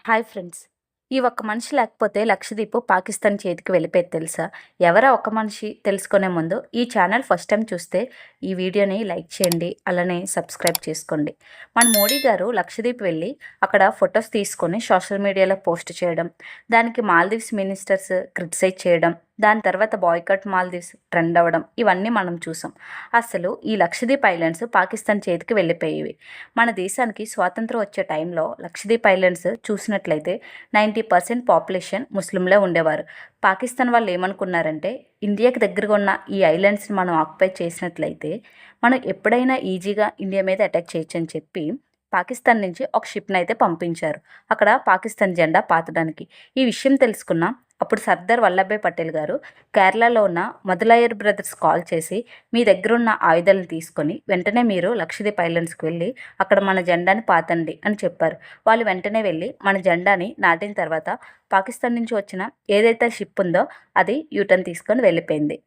Hi friends. ఈ ఒక్క మనిషి లేకపోతే లక్షద్వీప్ పాకిస్తాన్ చేతికి వెళ్ళిపోయేది తెలుసా? ఎవరా ఒక్క మనిషి తెలుసుకునే ముందు ఈ ఛానల్ ఫస్ట్ టైం చూస్తే ఈ వీడియోని లైక్ చేయండి, అలానే సబ్స్క్రైబ్ చేసుకోండి. మన మోడీ గారు లక్షద్వీప్ వెళ్ళి అక్కడ ఫొటోస్ తీసుకొని సోషల్ మీడియాలో పోస్ట్ చేయడం, దానికి మాల్దీవ్స్ మినిస్టర్స్ క్రిటిసైజ్ చేయడం, దాని తర్వాత బాయ్కట్ మాల్దీవ్స్ ట్రెండ్ అవ్వడం, ఇవన్నీ మనం చూసాం. అసలు ఈ లక్షద్వీప్ ఐలాండ్స్ పాకిస్తాన్ చేతికి వెళ్ళిపోయేవి. మన దేశానికి స్వాతంత్రం వచ్చే టైంలో లక్షద్వీప్ ఐలాండ్స్ చూసినట్లయితే 90% పాపులేషన్ ముస్లింలే ఉండేవారు. పాకిస్తాన్ వాళ్ళు ఏమనుకున్నారంటే, ఇండియాకి దగ్గరగా ఉన్న ఈ ఐలాండ్స్ని మనం ఆక్యుపై చేసినట్లయితే మనం ఎప్పుడైనా ఈజీగా ఇండియా మీద అటాక్ చేయొచ్చు అని చెప్పి పాకిస్తాన్ నుంచి ఒక షిప్ని అయితే పంపించారు, అక్కడ పాకిస్తాన్ జెండా పాతడానికి. ఈ విషయం తెలుసుకున్న అప్పుడు సర్దార్ వల్లభాయ్ పటేల్ గారు కేరళలో ఉన్న మొదలయ్యర్ బ్రదర్స్ కాల్ చేసి, మీ దగ్గర ఉన్న ఆయుధాలను తీసుకొని వెంటనే మీరు లక్షద్వీప్ ఐలాండ్స్కి వెళ్ళి అక్కడ మన జెండాని పాతండి అని చెప్పారు. వాళ్ళు వెంటనే వెళ్ళి మన జెండాని నాటిన తర్వాత పాకిస్తాన్ నుంచి వచ్చిన ఏదైతే షిప్ ఉందో అది యూటర్న్ తీసుకొని వెళ్ళిపోయింది.